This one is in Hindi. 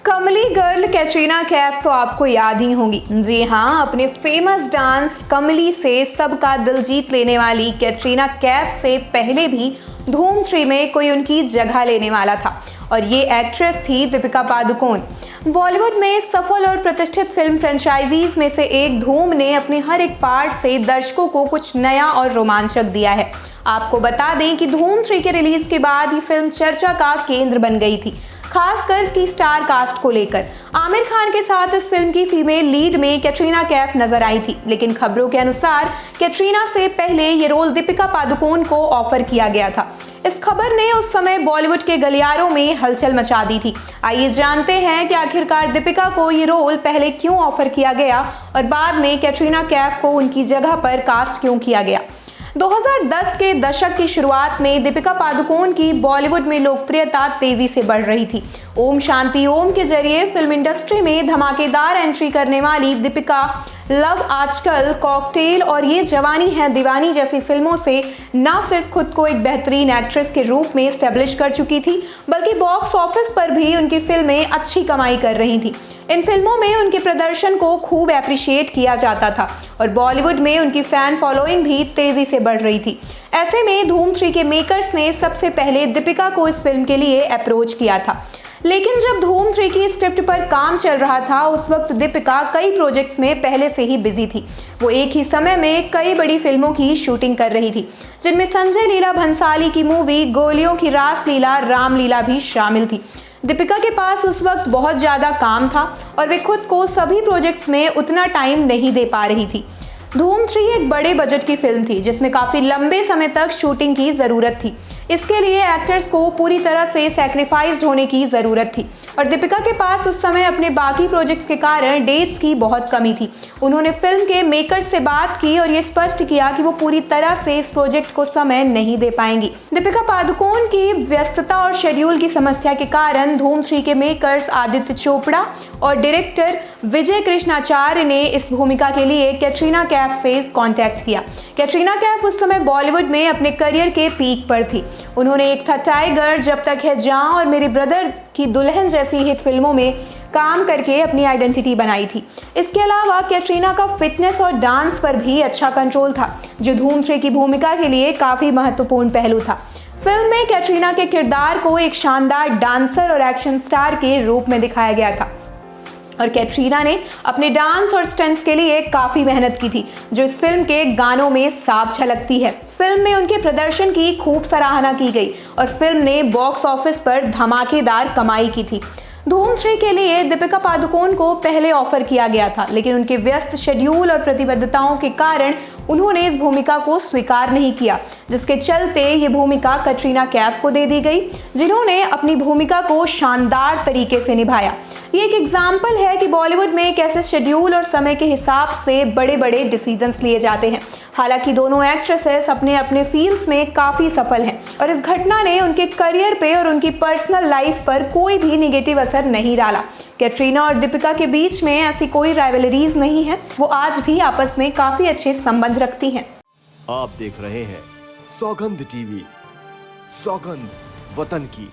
कमली गर्ल कैटरीना कैफ तो आपको याद ही होगी। जी हाँ, अपने फेमस डांस कमली से सबका दिल जीत लेने वाली कैटरीना कैफ से पहले भी धूम 3 में कोई उनकी जगह लेने वाला था और ये एक्ट्रेस थी दीपिका पादुकोण। बॉलीवुड में सफल और प्रतिष्ठित फिल्म फ्रेंचाइजीज में से एक धूम ने अपने हर एक पार्ट से दर्शकों को कुछ नया और रोमांचक दिया है। आपको बता दें कि धूम 3 के रिलीज के बाद ये फिल्म चर्चा का केंद्र बन गई थी, खासकर इसकी स्टार कास्ट को लेकर। आमिर खान के साथ इस फिल्म की फीमेल लीड में कैटरीना कैफ नजर आई थी, लेकिन खबरों के अनुसार कैटरीना से पहले ये रोल दीपिका पादुकोण को ऑफर किया गया था। इस खबर ने उस समय बॉलीवुड के गलियारों में हलचल मचा दी थी। आइए जानते हैं कि आखिरकार दीपिका को ये रोल पहले क्यों ऑफर किया गया और बाद में कैटरीना कैफ को उनकी जगह पर कास्ट क्यों किया गया। 2010 के दशक की शुरुआत में दीपिका पादुकोण की बॉलीवुड में लोकप्रियता तेजी से बढ़ रही थी। ओम शांति ओम के जरिए फिल्म इंडस्ट्री में धमाकेदार एंट्री करने वाली दीपिका लव आजकल, कॉकटेल और ये जवानी है दीवानी जैसी फिल्मों से न सिर्फ खुद को एक बेहतरीन एक्ट्रेस के रूप में एस्टेब्लिश कर चुकी थी, बल्कि बॉक्स ऑफिस पर भी उनकी फिल्में अच्छी कमाई कर रही थी। इन फिल्मों में उनके प्रदर्शन को खूब एप्रिशिएट किया जाता था और बॉलीवुड में उनकी फैन फॉलोइंग भी तेजी से बढ़ रही थी। ऐसे में धूम 3 के मेकर्स ने सबसे पहले दीपिका को इस फिल्म के लिए अप्रोच किया था, लेकिन जब धूम 3 की स्क्रिप्ट पर काम चल रहा था उस वक्त दीपिका कई प्रोजेक्ट्स में पहले से ही बिजी थी। वो एक ही समय में कई बड़ी फिल्मों की शूटिंग कर रही थी, जिनमें संजय लीला भंसाली की मूवी गोलियों की रासलीला रामलीला भी शामिल थी। दीपिका के पास उस वक्त बहुत ज़्यादा काम था और वे खुद को सभी प्रोजेक्ट्स में उतना टाइम नहीं दे पा रही थी। धूम 3 एक बड़े बजट की फिल्म थी जिसमें काफ़ी लंबे समय तक शूटिंग की ज़रूरत थी। इसके लिए एक्टर्स को पूरी तरह से सैक्रिफाइस्ड होने की ज़रूरत थी और दीपिका के पास उस समय अपने बाकी प्रोजेक्ट्स के कारण डेट्स की बहुत कमी थी। उन्होंने फिल्म के मेकर्स से बात की और ये स्पष्ट किया कि वो पूरी तरह से इस प्रोजेक्ट को समय नहीं दे पाएंगी। दीपिका पादुकोण की व्यस्तता और शेड्यूल की समस्या के कारण धूम 3 के मेकर्स आदित्य चोपड़ा और डायरेक्टर विजय कृष्णाचार्य ने इस भूमिका के लिए कैटरीना कैफ से कांटेक्ट किया। कैटरीना कैफ उस समय बॉलीवुड में अपने करियर के पीक पर थी। उन्होंने एक था टाइगर, जब तक है जान और मेरे ब्रदर की दुल्हन जैसी हिट फिल्मों में काम करके अपनी आइडेंटिटी बनाई थी। इसके अलावा कैटरीना का फिटनेस और डांस पर भी अच्छा कंट्रोल था, जो धूम 3 की भूमिका के लिए काफ़ी महत्वपूर्ण पहलू था। फिल्म में कैटरीना के किरदार को एक शानदार डांसर और एक्शन स्टार के रूप में दिखाया गया था और कैटरीना ने अपने डांस और स्टंट्स के लिए काफ़ी मेहनत की थी, जो इस फिल्म के गानों में साफ झलकती है। फिल्म में उनके प्रदर्शन की खूब सराहना की गई और फिल्म ने बॉक्स ऑफिस पर धमाकेदार कमाई की थी। धूम 3 के लिए दीपिका पादुकोण को पहले ऑफर किया गया था, लेकिन उनके व्यस्त शेड्यूल और प्रतिबद्धताओं के कारण उन्होंने इस भूमिका को स्वीकार नहीं किया, जिसके चलते ये भूमिका कैटरीना कैफ को दे दी गई, जिन्होंने अपनी भूमिका को शानदार तरीके से निभाया। ये एक एग्जाम्पल है कि बॉलीवुड में कैसे शेड्यूल और समय के हिसाब से बड़े बड़े डिसीजंस लिए जाते हैं। हालांकि दोनों एक्ट्रेसेस अपने अपने फील्ड्स में काफ़ी सफल हैं और इस घटना ने उनके करियर पे और उनकी पर्सनल लाइफ पर कोई भी नेगेटिव असर नहीं डाला। कैटरीना और दीपिका के बीच में ऐसी कोई राइवलरीज नहीं है, वो आज भी आपस में काफ़ी अच्छे संबंध रखती हैं। आप देख रहे हैं सौगंध टीवी, सौगंध वतन की।